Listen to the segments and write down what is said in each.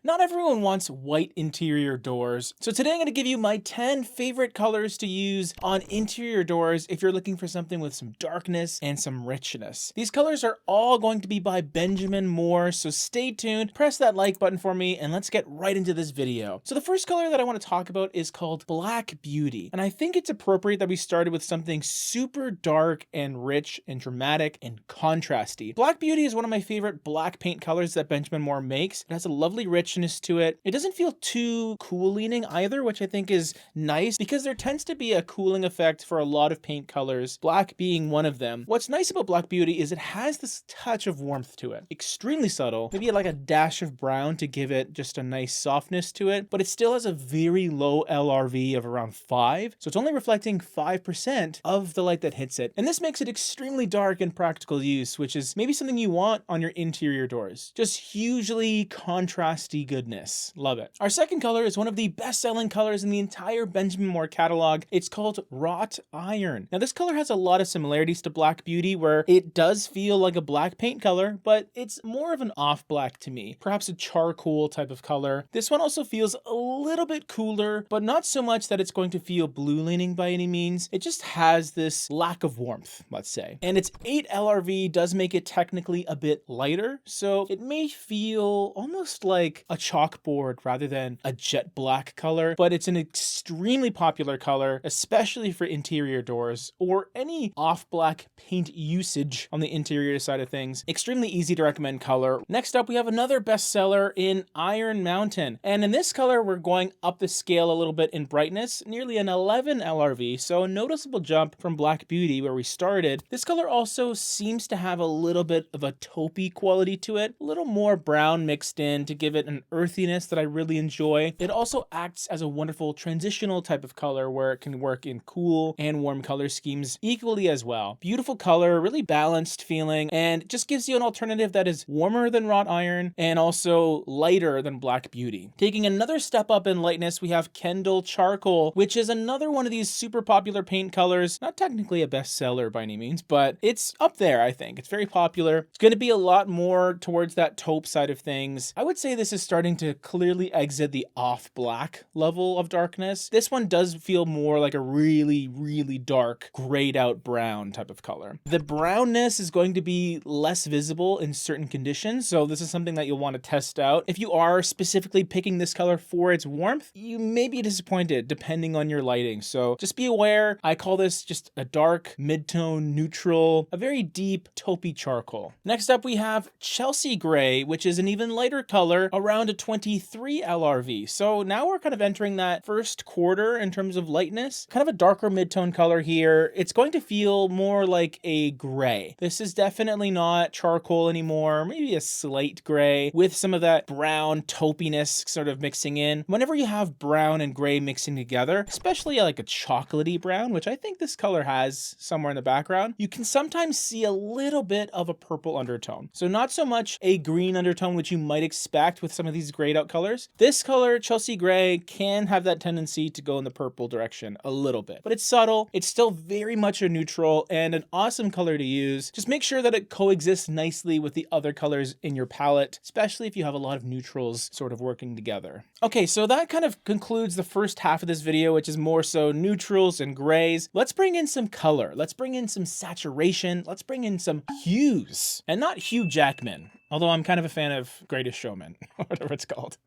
Not everyone wants white interior doors, so today I'm going to give you my 10 favorite colors to use on interior doors if you're looking for something with some darkness and some richness. These colors are all going to be by Benjamin Moore, so stay tuned, press that like button for me, and let's get right into this video. So the first color that I want to talk about is called Black Beauty, and I think it's appropriate that we started with something super dark and rich and dramatic and contrasty. Black Beauty is one of my favorite black paint colors that Benjamin Moore makes. It has a lovely richness to it. It doesn't feel too cool leaning either, which I think is nice because there tends to be a cooling effect for a lot of paint colors, black being one of them. What's nice about Black Beauty is it has this touch of warmth to it. Extremely subtle, maybe like a dash of brown to give it just a nice softness to it, but it still has a very low LRV of around 5, so it's only reflecting 5% of the light that hits it. And this makes it extremely dark in practical use, which is maybe something you want on your interior doors. Just hugely contrasty goodness. Love it. Our second color is one of the best-selling colors in the entire Benjamin Moore catalog. It's called Wrought Iron. Now this color has a lot of similarities to Black Beauty, where it does feel like a black paint color, but it's more of an off black to me. Perhaps a charcoal type of color. This one also feels a little bit cooler, but not so much that it's going to feel blue leaning by any means. It just has this lack of warmth, let's say. And its 8 LRV does make it technically a bit lighter, so it may feel almost like a chalkboard rather than a jet black color, but it's an extremely popular color, especially for interior doors or any off black paint usage on the interior side of things. Extremely easy to recommend color. Next up, we have another bestseller in Iron Mountain. And in this color, we're going up the scale a little bit in brightness, nearly an 11 LRV, so a noticeable jump from Black Beauty where we started. This color also seems to have a little bit of a taupey quality to it, a little more brown mixed in to give it an earthiness that I really enjoy. It also acts as a wonderful transitional type of color where it can work in cool and warm color schemes equally as well. Beautiful color, really balanced feeling, and just gives you an alternative that is warmer than Wrought Iron and also lighter than Black Beauty. Taking another step up in lightness, we have Kendall Charcoal, which is another one of these super popular paint colors. Not technically a bestseller by any means, but it's up there, I think. It's very popular. It's going to be a lot more towards that taupe side of things. I would say this is starting to clearly exit the off black level of darkness. This one does feel more like a really, really dark, grayed out brown type of color. The brownness is going to be less visible in certain conditions, so this is something that you'll want to test out. If you are specifically picking this color for its warmth, you may be disappointed depending on your lighting, so just be aware. I call this just a dark, mid-tone, neutral, a very deep, taupey charcoal. Next up, we have Chelsea Gray, which is an even lighter color, around a 23 LRV. So now we're kind of entering that first quarter in terms of lightness. Kind of a darker mid-tone color here. It's going to feel more like a gray. This is definitely not charcoal anymore, maybe a slate gray with some of that brown taupiness sort of mixing in. Whenever you have brown and gray mixing together, especially like a chocolatey brown, which I think this color has somewhere in the background, you can sometimes see a little bit of a purple undertone. So not so much a green undertone, which you might expect with some of these grayed out colors. This color, Chelsea Gray, can have that tendency to go in the purple direction a little bit, but it's subtle. It's still very much a neutral and an awesome color to use. Just make sure that it coexists nicely with the other colors in your palette, especially if you have a lot of neutrals sort of working together. Okay, so that kind of concludes the first half of this video, which is more so neutrals and grays. Let's bring in some color. Let's bring in some saturation. Let's bring in some hues, and not Hugh Jackman, although I'm kind of a fan of Greatest Showman, whatever it's called.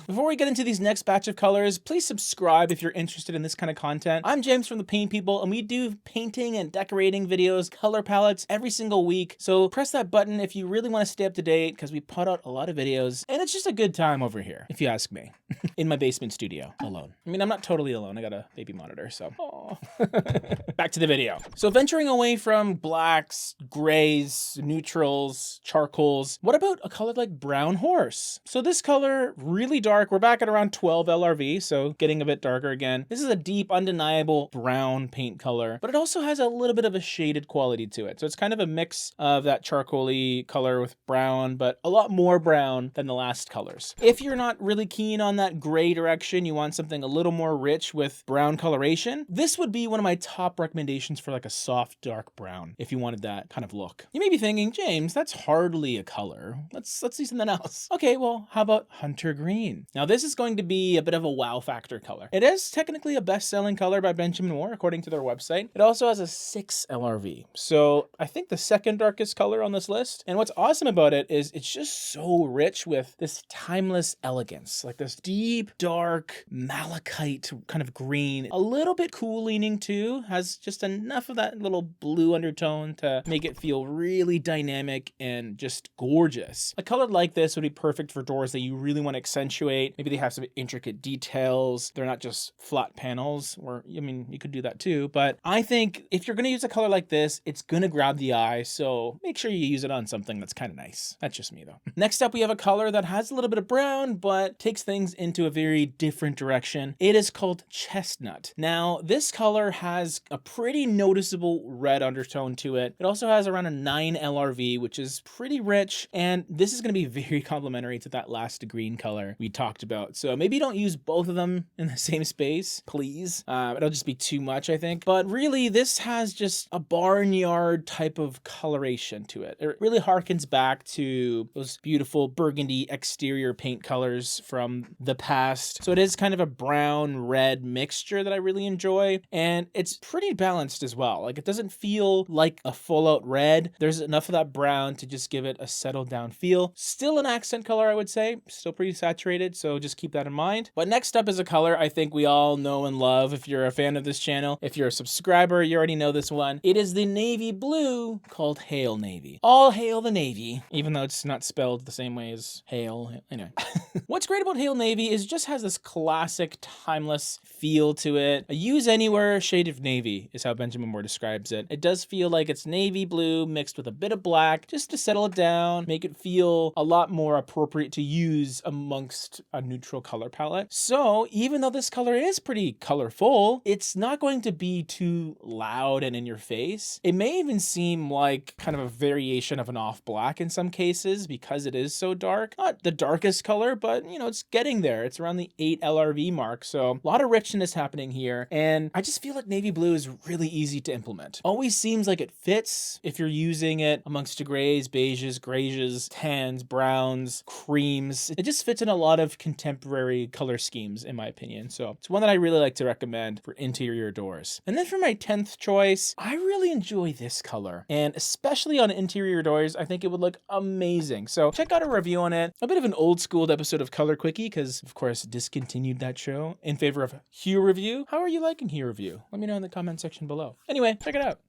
Before we get into these next batch of colors, please subscribe if you're interested in this kind of content. I'm James from The Paint People, and we do painting and decorating videos, color palettes every single week. So press that button if you really want to stay up to date, because we put out a lot of videos, and it's just a good time over here, if you ask me, in my basement studio alone. I mean, I'm not totally alone. I got a baby monitor, so. Back to the video. So venturing away from blacks, grays, neutrals, charcoals, what about a color like Brown Horse? So this color really really dark. We're back at around 12 LRV, so getting a bit darker again. This is a deep, undeniable brown paint color, but it also has a little bit of a shaded quality to it. So it's kind of a mix of that charcoaly color with brown, but a lot more brown than the last colors. If you're not really keen on that gray direction, you want something a little more rich with brown coloration, this would be one of my top recommendations for like a soft dark brown if you wanted that kind of look. You may be thinking, James, that's hardly a color. Let's see something else. Okay, well, how about hunter green? Now this is going to be a bit of a wow factor color. It is technically a best-selling color by Benjamin Moore according to their website. It also has a 6 LRV. So I think the second darkest color on this list. And what's awesome about it is it's just so rich with this timeless elegance, like this deep, dark, malachite kind of green, a little bit cool leaning too, has just enough of that little blue undertone to make it feel really dynamic and just gorgeous. A color like this would be perfect for doors that you really want to accentuate. Maybe they have some intricate details. They're not just flat panels, or I mean, you could do that too. But I think if you're going to use a color like this, it's going to grab the eye. So make sure you use it on something that's kind of nice. That's just me though. Next up, we have a color that has a little bit of brown, but takes things into a very different direction. It is called chestnut. Now, this color has a pretty noticeable red undertone to it. It also has around a 9 LRV, which is pretty rich. And this is going to be very complementary to that last green color we talked about. So maybe don't use both of them in the same space, please. It'll just be too much, I think. But really, this has just a barnyard type of coloration to it. It really harkens back to those beautiful burgundy exterior paint colors from the past. So it is kind of a brown-red mixture that I really enjoy. And it's pretty balanced as well. Like, it doesn't feel like a full-out red. There's enough of that brown to just give it a settled down feel. Still an accent color, I would say. Still pretty saturated, so just keep that in mind. But next up is a color I think we all know and love if you're a fan of this channel. If you're a subscriber, you already know this one. It is the navy blue called Hail Navy. All hail the Navy, even though it's not spelled the same way as hail. Anyway. What's great about Hail Navy is it just has this classic, timeless feel to it. A use anywhere shade of navy is how Benjamin Moore describes it. It does feel like it's navy blue mixed with a bit of black just to settle it down, make it feel a lot more appropriate to use amongst a neutral color palette. So even though this color is pretty colorful, it's not going to be too loud and in your face. It may even seem like kind of a variation of an off black in some cases because it is so dark. Not the darkest color, but you know, it's getting there. It's around the 8 LRV mark. So a lot of richness happening here. And I just feel like navy blue is really easy to implement. Always seems like it fits if you're using it amongst the grays, beiges, grays, tans, browns, creams. It just fits in a lot of contemporary color schemes, in my opinion. So it's one that I really like to recommend for interior doors. And then for my 10th choice, I really enjoy this color. And especially on interior doors, I think it would look amazing. So check out a review on it. A bit of an old school episode of Color Quickie, because of course discontinued that show in favor of Hue Review. How are you liking Hue Review? Let me know in the comment section below. Anyway, check it out.